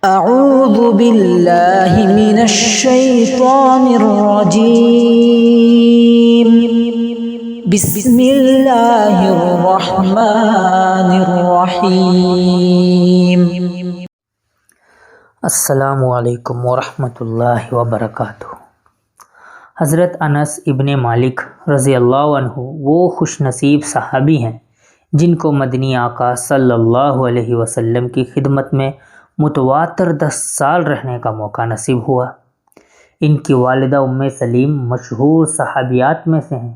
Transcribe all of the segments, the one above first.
اعوذ باللہ من الشیطان الرجیم بسم اللہ الرحمن الرحیم۔ السلام علیکم ورحمۃ اللہ وبرکاتہ۔ حضرت انس ابن مالک رضی اللہ عنہ وہ خوش نصیب صحابی ہیں جن کو مدنی آقا صلی اللہ علیہ وسلم کی خدمت میں متواتر 10 سال رہنے کا موقع نصیب ہوا۔ ان کی والدہ ام سلیم مشہور صحابیات میں سے ہیں۔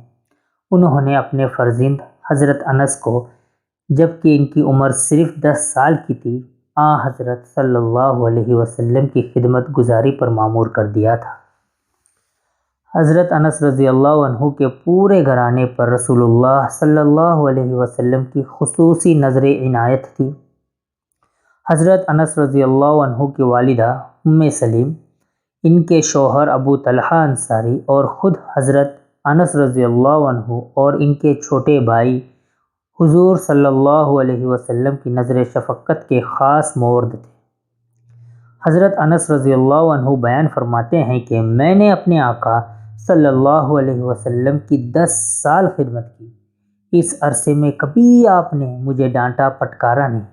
انہوں نے اپنے فرزند حضرت انس کو جب کہ ان کی عمر صرف 10 سال کی تھی حضرت صلی اللہ علیہ وسلم کی خدمت گزاری پر مامور کر دیا تھا۔ حضرت انس رضی اللہ عنہ کے پورے گھرانے پر رسول اللہ صلی اللہ علیہ وسلم کی خصوصی نظر عنایت تھی۔ حضرت انس رضی اللہ عنہ کی والدہ ام سلیم، ان کے شوہر ابو طلحہ انصاری اور خود حضرت انس رضی اللہ عنہ اور ان کے چھوٹے بھائی حضور صلی اللہ علیہ وسلم کی نظر شفقت کے خاص مورد تھے۔ حضرت انس رضی اللہ عنہ بیان فرماتے ہیں کہ میں نے اپنے آقا صلی اللہ علیہ وسلم کی 10 سال خدمت کی۔ اس عرصے میں کبھی آپ نے مجھے ڈانٹا پٹکارا نہیں۔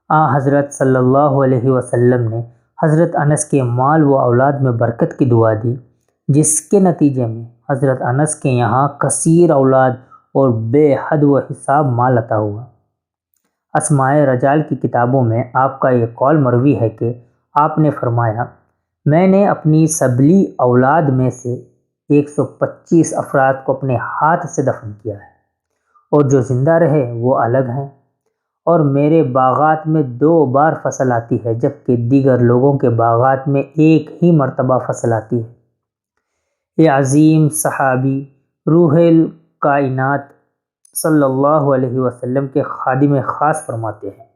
حضرت صلی اللہ علیہ وسلم نے حضرت انس کے مال و اولاد میں برکت کی دعا دی، جس کے نتیجے میں حضرت انس کے یہاں کثیر اولاد اور بے حد و حساب مال عطا ہوا۔ اسماء رجال کی کتابوں میں آپ کا یہ قول مروی ہے کہ آپ نے فرمایا، میں نے اپنی سبلی اولاد میں سے 125 افراد کو اپنے ہاتھ سے دفن کیا ہے، اور جو زندہ رہے وہ الگ ہیں، اور میرے باغات میں 2 بار فصل آتی ہے جبکہ دیگر لوگوں کے باغات میں ایک ہی مرتبہ فصل آتی ہے۔ یہ عظیم صحابی روح الکائنات صلی اللہ علیہ وسلم کے خادم خاص فرماتے ہیں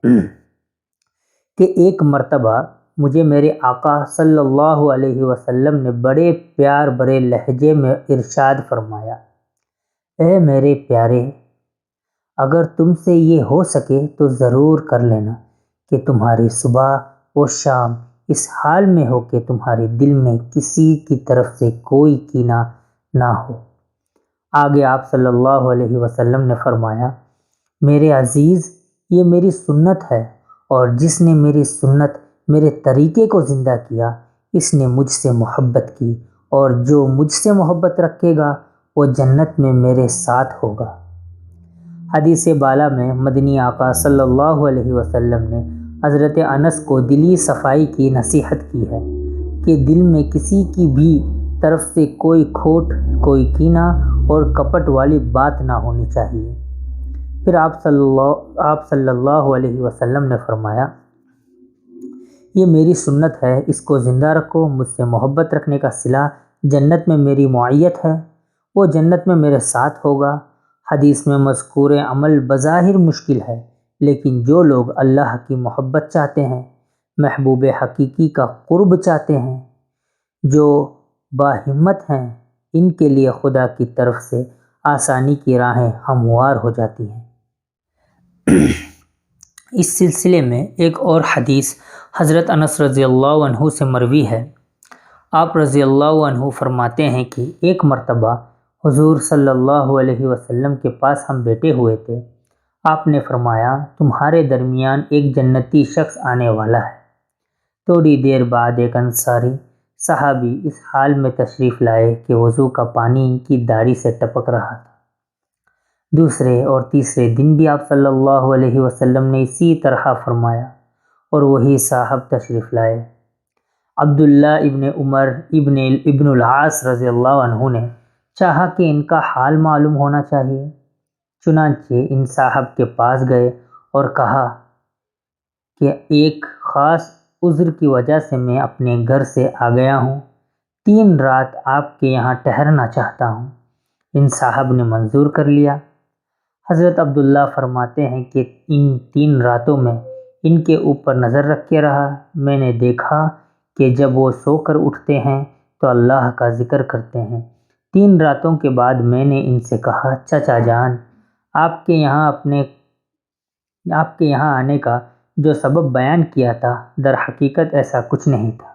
کہ ایک مرتبہ مجھے میرے آقا صلی اللہ علیہ وسلم نے بڑے پیار بھرے لہجے میں ارشاد فرمایا، اے میرے پیارے، اگر تم سے یہ ہو سکے تو ضرور کر لینا کہ تمہاری صبح و شام اس حال میں ہو کہ تمہارے دل میں کسی کی طرف سے کوئی کینہ نہ ہو۔ آگے آپ صلی اللہ علیہ وسلم نے فرمایا، میرے عزیز، یہ میری سنت ہے، اور جس نے میری سنت، میرے طریقے کو زندہ کیا، اس نے مجھ سے محبت کی، اور جو مجھ سے محبت رکھے گا وہ جنت میں میرے ساتھ ہوگا۔ حدیث بالا میں مدنی آقا صلی اللہ علیہ وسلم نے حضرت انس کو دلی صفائی کی نصیحت کی ہے کہ دل میں کسی کی بھی طرف سے کوئی کھوٹ، کوئی کینہ اور کپٹ والی بات نہ ہونی چاہیے۔ پھر آپ صلی اللہ علیہ وسلم نے فرمایا، یہ میری سنت ہے، اس کو زندہ رکھو۔ مجھ سے محبت رکھنے کا صلہ جنت میں میری معیت ہے، وہ جنت میں میرے ساتھ ہوگا۔ حدیث میں مذکور عمل بظاہر مشکل ہے، لیکن جو لوگ اللہ کی محبت چاہتے ہیں، محبوب حقیقی کا قرب چاہتے ہیں، جو باہمت ہیں، ان کے لیے خدا کی طرف سے آسانی کی راہیں ہموار ہو جاتی ہیں۔ اس سلسلے میں ایک اور حدیث حضرت انس رضی اللہ عنہ سے مروی ہے۔ آپ رضی اللہ عنہ فرماتے ہیں کہ ایک مرتبہ حضور صلی اللہ علیہ وسلم کے پاس ہم بیٹھے ہوئے تھے۔ آپ نے فرمایا، تمہارے درمیان ایک جنتی شخص آنے والا ہے۔ تھوڑی دیر بعد ایک انصاری صحابی اس حال میں تشریف لائے کہ وضو کا پانی ان کی داڑھی سے ٹپک رہا تھا۔ دوسرے اور تیسرے دن بھی آپ صلی اللہ علیہ وسلم نے اسی طرح فرمایا، اور وہی صاحب تشریف لائے۔ عبداللہ ابن عمر ابن العاص رضی اللہ عنہ نے چاہا کہ ان کا حال معلوم ہونا چاہیے، چنانچہ ان صاحب کے پاس گئے اور کہا کہ ایک خاص عذر کی وجہ سے میں اپنے گھر سے آ گیا ہوں، 3 رات آپ کے یہاں ٹھہرنا چاہتا ہوں۔ ان صاحب نے منظور کر لیا۔ حضرت عبداللہ فرماتے ہیں کہ ان 3 راتوں میں ان کے اوپر نظر رکھے رہا۔ میں نے دیکھا کہ جب وہ سو کر اٹھتے ہیں تو اللہ کا ذکر کرتے ہیں۔ 3 راتوں کے بعد میں نے ان سے کہا، چچا جان، آپ کے یہاں آنے کا جو سبب بیان کیا تھا در حقیقت ایسا کچھ نہیں تھا۔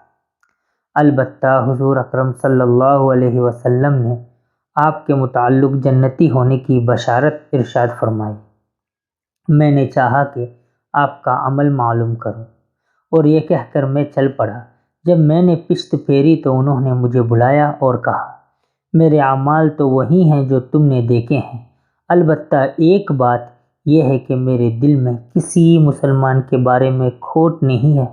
البتہ حضور اکرم صلی اللہ علیہ وسلم نے آپ کے متعلق جنتی ہونے کی بشارت ارشاد فرمائی۔ میں نے چاہا کہ آپ کا عمل معلوم کروں، اور یہ کہہ کر میں چل پڑا۔ جب میں نے پشت پھیری تو انہوں نے مجھے بلایا اور کہا، میرے اعمال تو وہی ہیں جو تم نے دیکھے ہیں، البتہ ایک بات یہ ہے کہ میرے دل میں کسی مسلمان کے بارے میں کھوٹ نہیں ہے،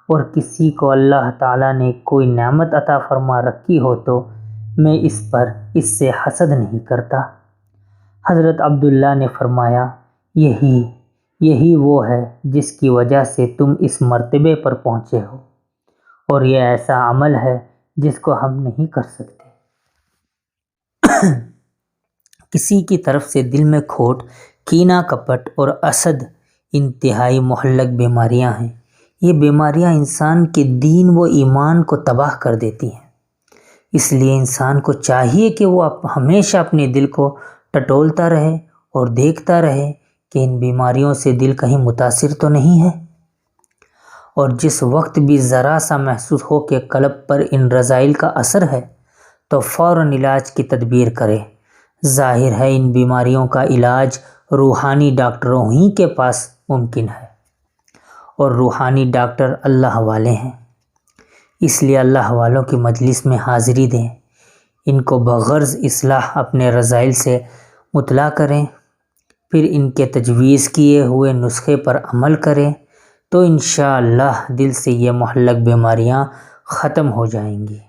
اور کسی کو اللہ تعالیٰ نے کوئی نعمت عطا فرما رکھی ہو تو میں اس سے حسد نہیں کرتا۔ حضرت عبداللہ نے فرمایا، یہی وہ ہے جس کی وجہ سے تم اس مرتبے پر پہنچے ہو، اور یہ ایسا عمل ہے جس کو ہم نہیں کر سکتے۔ کسی کی طرف سے دل میں کھوٹ، کینہ، کپٹ اور حسد انتہائی مہلک بیماریاں ہیں۔ یہ بیماریاں انسان کے دین و ایمان کو تباہ کر دیتی ہیں۔ اس لیے انسان کو چاہیے کہ وہ ہمیشہ اپنے دل کو ٹٹولتا رہے اور دیکھتا رہے کہ ان بیماریوں سے دل کہیں متاثر تو نہیں ہے، اور جس وقت بھی ذرا سا محسوس ہو کہ قلب پر ان رذائل کا اثر ہے تو فوراً علاج کی تدبیر کرے۔ ظاہر ہے ان بیماریوں کا علاج روحانی ڈاکٹروں ہی کے پاس ممکن ہے، اور روحانی ڈاکٹر اللہ والے ہیں، اس لیے اللہ والوں کی مجلس میں حاضری دیں، ان کو بغرض اصلاح اپنے رذائل سے مطلع کریں، پھر ان کے تجویز کیے ہوئے نسخے پر عمل کریں تو انشاءاللہ دل سے یہ مہلک بیماریاں ختم ہو جائیں گی۔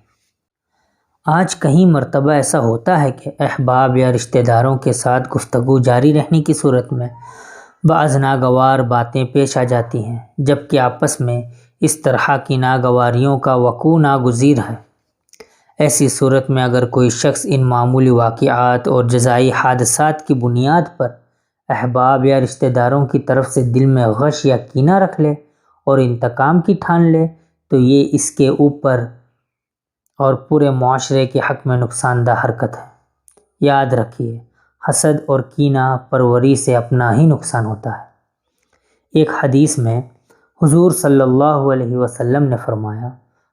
آج کہیں مرتبہ ایسا ہوتا ہے کہ احباب یا رشتہ داروں کے ساتھ گفتگو جاری رہنے کی صورت میں بعض ناگوار باتیں پیش آ جاتی ہیں، جبکہ آپس میں اس طرح کی ناگواریوں کا وقوع ناگزیر ہے۔ ایسی صورت میں اگر کوئی شخص ان معمولی واقعات اور جزائی حادثات کی بنیاد پر احباب یا رشتہ داروں کی طرف سے دل میں غش یا کینہ رکھ لے اور انتقام کی ٹھان لے تو یہ اس کے اوپر اور پورے معاشرے کے حق میں نقصان دہ حرکت ہے۔ یاد رکھیے، حسد اور کینہ پروری سے اپنا ہی نقصان ہوتا ہے۔ ایک حدیث میں حضور صلی اللہ علیہ وسلم نے فرمایا،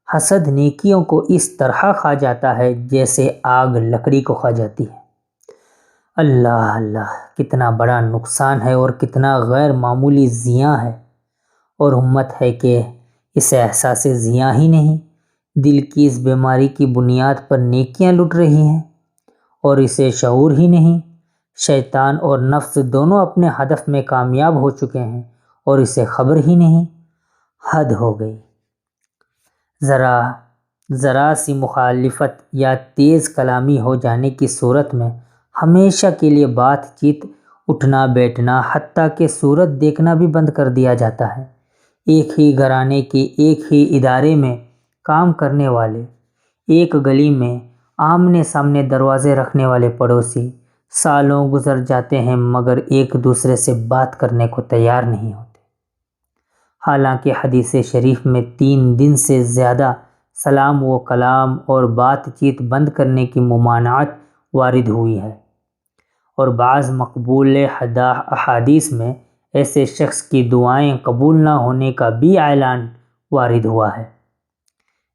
حسد نیکیوں کو اس طرح کھا جاتا ہے جیسے آگ لکڑی کو کھا جاتی ہے۔ اللہ اللہ، کتنا بڑا نقصان ہے اور کتنا غیر معمولی زیاں ہے، اور امت ہے کہ اسے احساس زیاں ہی نہیں، دل کی اس بیماری کی بنیاد پر نیکیاں لٹ رہی ہیں اور اسے شعور ہی نہیں۔ شیطان اور نفس دونوں اپنے ہدف میں کامیاب ہو چکے ہیں اور اسے خبر ہی نہیں۔ حد ہو گئی۔ ذرا سی مخالفت یا تیز کلامی ہو جانے کی صورت میں ہمیشہ کے لیے بات چیت، اٹھنا بیٹھنا، حتیٰ کہ صورت دیکھنا بھی بند کر دیا جاتا ہے۔ ایک ہی گھرانے کے ایک ہی ادارے میں کام کرنے والے، ایک گلی میں آمنے سامنے دروازے رکھنے والے پڑوسی سالوں گزر جاتے ہیں مگر ایک دوسرے سے بات کرنے کو تیار نہیں ہوتے، حالانکہ حدیث شریف میں 3 دن سے زیادہ سلام و کلام اور بات چیت بند کرنے کی ممانعت وارد ہوئی ہے، اور بعض مقبول احادیث میں ایسے شخص کی دعائیں قبول نہ ہونے کا بھی اعلان وارد ہوا ہے۔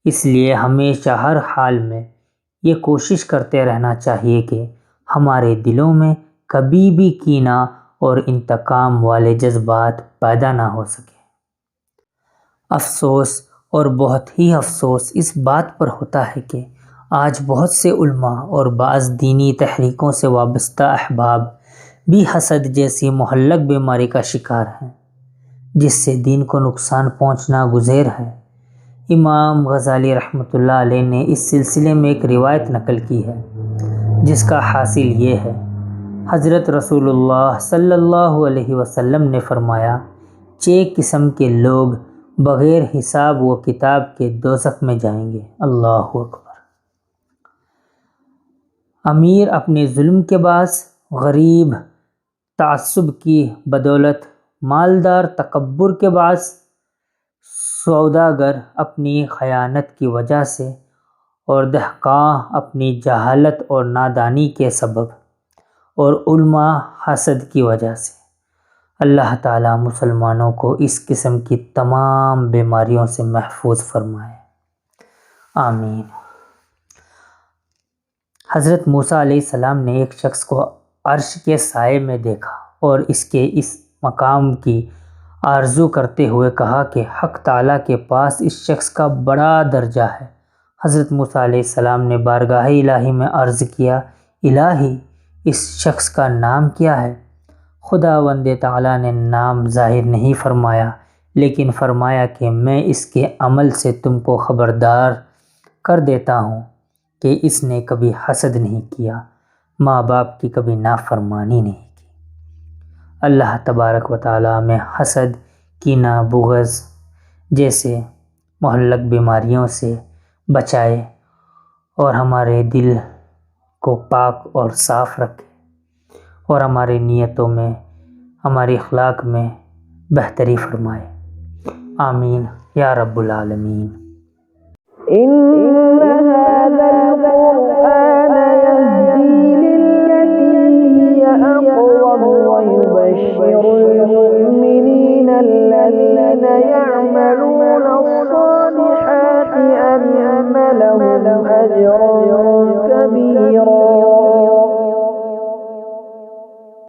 اس لیے ہمیشہ ہر حال میں یہ کوشش کرتے رہنا چاہیے کہ ہمارے دلوں میں کبھی بھی کینہ اور انتقام والے جذبات پیدا نہ ہو سکے۔ افسوس اور بہت ہی افسوس اس بات پر ہوتا ہے کہ آج بہت سے علماء اور بعض دینی تحریکوں سے وابستہ احباب بھی حسد جیسی مہلک بیماری کا شکار ہیں، جس سے دین کو نقصان پہنچنا گزیر ہے۔ امام غزالی رحمۃ اللہ علیہ نے اس سلسلے میں ایک روایت نقل کی ہے جس کا حاصل یہ ہے، حضرت رسول اللہ صلی اللہ علیہ وسلم نے فرمایا، 6 قسم کے لوگ بغیر حساب و کتاب کے دوزخ میں جائیں گے۔ اللہ اکبر۔ امیر اپنے ظلم کے باعث، غریب تعصب کی بدولت، مالدار تکبر کے باعث، سوداگر اپنی خیانت کی وجہ سے، اور دہقاں اپنی جہالت اور نادانی کے سبب، اور علماء حسد کی وجہ سے۔ اللہ تعالیٰ مسلمانوں کو اس قسم کی تمام بیماریوں سے محفوظ فرمائے، آمین۔ حضرت موسیٰ علیہ السلام نے ایک شخص کو عرش کے سائے میں دیکھا اور اس کے اس مقام کی آرزو کرتے ہوئے کہا کہ حق تعالیٰ کے پاس اس شخص کا بڑا درجہ ہے۔ حضرت موسیٰ علیہ السلام نے بارگاہ الہی میں عرض کیا، الہی اس شخص کا نام کیا ہے؟ خداوند تعالیٰ نے نام ظاہر نہیں فرمایا، لیکن فرمایا کہ میں اس کے عمل سے تم کو خبردار کر دیتا ہوں کہ اس نے کبھی حسد نہیں کیا، ماں باپ کی کبھی نافرمانی نہیں کی۔ اللہ تبارک و تعالیٰ میں حسد، کینہ، بغض جیسے مہلک بیماریوں سے بچائے اور ہمارے دل کو پاک اور صاف رکھے اور ہماری نیتوں میں، ہماری اخلاق میں بہتری فرمائے، آمین یا رب العالمین۔ إن هذا القرآن يهدي للتي هي أقوم ويبشر المؤمنين الذين يعملون الصالحات أن لهم أجرا كبيرا